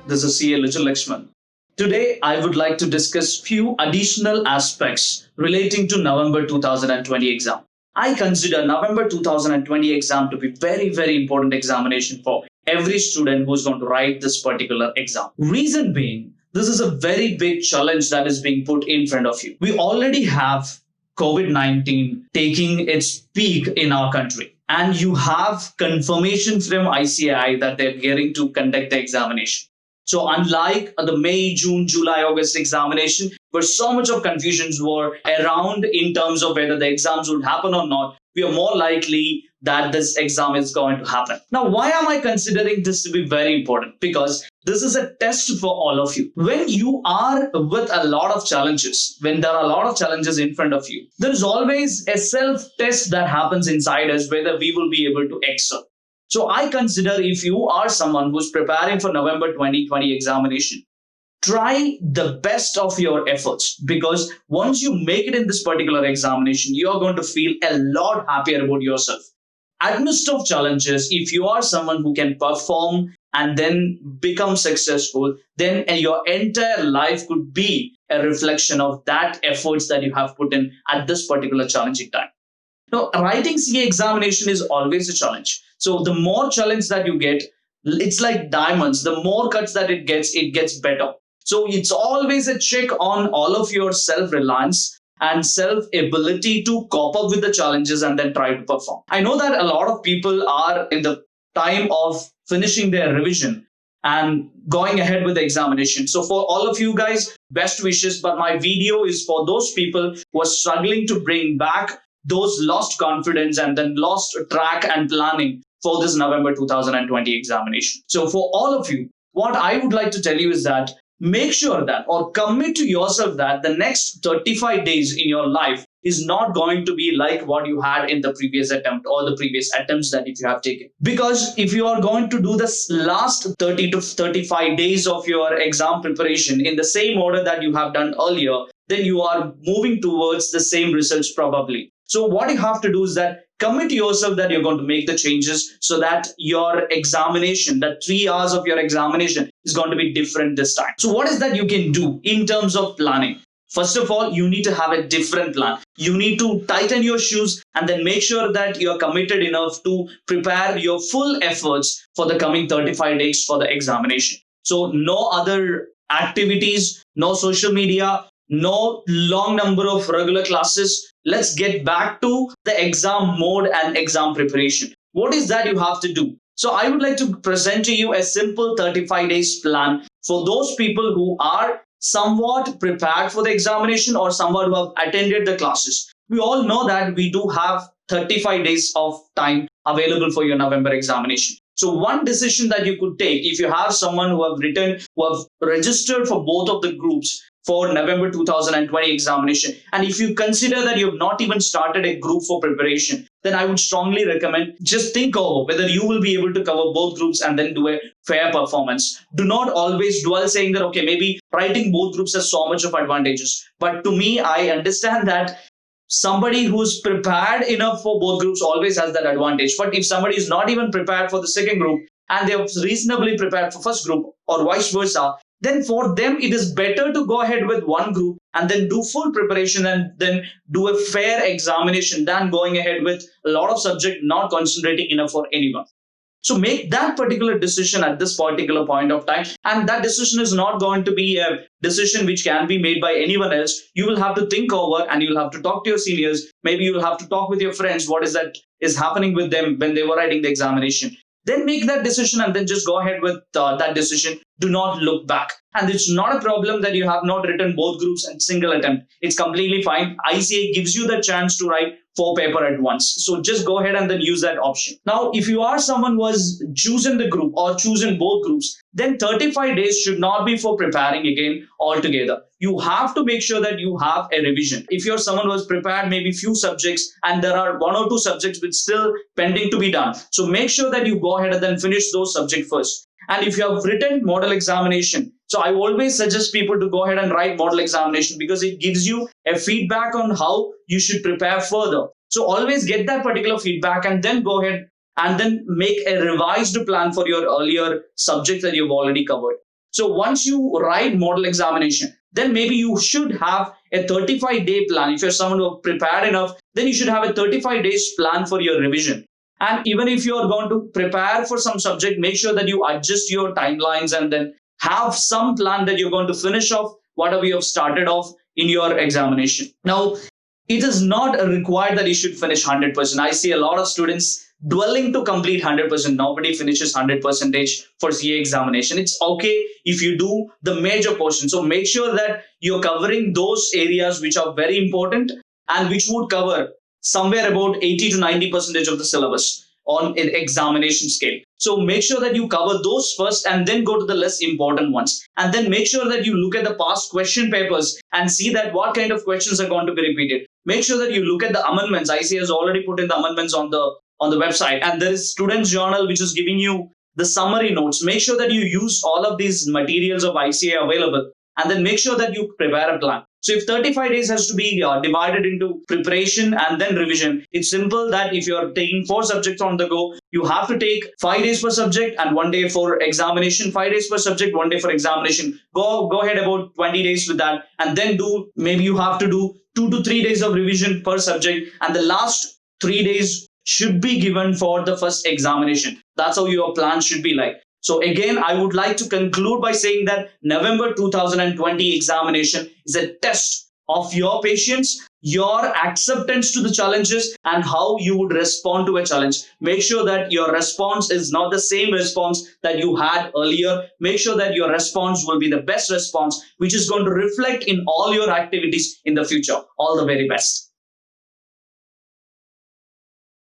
This is CA Lijil Lakshman. Today, I would like to discuss few additional aspects relating to November 2020 exam. I consider November 2020 exam to be very important examination for every student who's going to write this particular exam. Reason being, this is a very big challenge that is being put in front of you. We already have COVID-19 taking its peak in our country. And you have confirmation from ICAI that they're gearing to conduct the examination. So unlike the May, June, July, August examination, where so much of confusions were around in terms of whether the exams would happen or not, we are more likely that this exam is going to happen. Now, why am I considering this to be very important? Because this is a test for all of you. When you are with a lot of challenges, when there are a lot of challenges in front of you, there is always a self-test that happens inside us whether we will be able to excel. So I consider if you are someone who's preparing for November 2020 examination, try the best of your efforts, because once you make it in this particular examination, you're going to feel a lot happier about yourself. Amidst of challenges, if you are someone who can perform and then become successful, then your entire life could be a reflection of that efforts that you have put in at this particular challenging time. Now, writing CA examination is always a challenge. So the more challenge that you get, it's like diamonds. The more cuts that it gets better. So it's always a check on all of your self-reliance and self-ability to cope up with the challenges and then try to perform. I know that a lot of people are in the time of finishing their revision and going ahead with the examination. So for all of you guys, best wishes. But my video is for those people who are struggling to bring back those lost confidence and then lost track and planning for this November 2020 examination. So for all of you, what I would like to tell you is that make sure that, or commit to yourself that the next 35 days in your life is not going to be like what you had in the previous attempt or the previous attempts that if you have taken. Because if you are going to do this last 30 to 35 days of your exam preparation in the same order that you have done earlier, then you are moving towards the same results probably. So what you have to do is that commit to yourself that you're going to make the changes so that your examination, that 3 hours of your examination is going to be different this time. So what is that you can do in terms of planning? First of all, you need to have a different plan. You need to tighten your shoes and then make sure that you're committed enough to prepare your full efforts for the coming 35 days for the examination. So no other activities, no social media, no long number of regular classes. Let's get back to the exam mode and exam preparation. What is that you have to do? So I would like to present to you a simple 35 days plan for those people who are somewhat prepared for the examination or somewhat who have attended the classes. We all know that we do have 35 days of time available for your November examination. So one decision that you could take, if you have someone who have registered for both of the groups for November 2020 examination, and if you consider that you have not even started a group for preparation, then I would strongly recommend just think over whether you will be able to cover both groups and then do a fair performance. Do not always dwell saying that, okay, maybe writing both groups has so much of advantages. But to me, I understand that somebody who's prepared enough for both groups always has that advantage. But if somebody is not even prepared for the second group and they're reasonably prepared for first group or vice versa, then for them, it is better to go ahead with one group and then do full preparation and then do a fair examination than going ahead with a lot of subject not concentrating enough for anyone. So make that particular decision at this particular point of time. And that decision is not going to be a decision which can be made by anyone else. You will have to think over and you'll have to talk to your seniors. Maybe you'll have to talk with your friends. What is that is happening with them when they were writing the examination? Then make that decision and then just go ahead with that decision. Do not look back. And it's not a problem that you have not written both groups in single attempt. It's completely fine. ICAI gives you the chance to write 4 papers at once. So just go ahead and then use that option. Now, if you are someone who has chosen the group or chosen both groups, then 35 days should not be for preparing again altogether. You have to make sure that you have a revision. If you're someone who has prepared maybe few subjects and there are 1 or 2 subjects which still pending to be done. So make sure that you go ahead and then finish those subjects first. And if you have written model examination, so I always suggest people to go ahead and write model examination because it gives you a feedback on how you should prepare further. So always get that particular feedback and then go ahead and then make a revised plan for your earlier subject that you've already covered. So once you write model examination, then maybe you should have a 35-day plan. If you're someone who prepared enough, then you should have a 35 days plan for your revision. And even if you're going to prepare for some subject, make sure that you adjust your timelines and then have some plan that you're going to finish off whatever you have started off in your examination. Now, it is not required that you should finish 100%. I see a lot of students dwelling to complete 100%. Nobody finishes 100% for CA examination. It's okay if you do the major portion. So make sure that you're covering those areas which are very important and which would cover somewhere about 80 to 90% of the syllabus on an examination scale. So make sure that you cover those first and then go to the less important ones. And then make sure that you look at the past question papers and see that what kind of questions are going to be repeated. Make sure that you look at the amendments. ICAI has already put in the amendments on the website, and there is Students Journal which is giving you the summary notes. Make sure that you use all of these materials of ICAI available, and then make sure that you prepare a plan. So if 35 days has to be divided into preparation and then revision, it's simple that if you're taking 4 subjects on the go, you have to take 5 days per subject and 1 day for examination, 5 days per subject, 1 day for examination. Go ahead about 20 days with that, and then maybe you have to do 2 to 3 days of revision per subject, and the last 3 days should be given for the first examination. That's how your plan should be like. So again, I would like to conclude by saying that November 2020 examination is a test of your patience, your acceptance to the challenges, and how you would respond to a challenge. Make sure that your response is not the same response that you had earlier. Make sure that your response will be the best response, which is going to reflect in all your activities in the future. All the very best.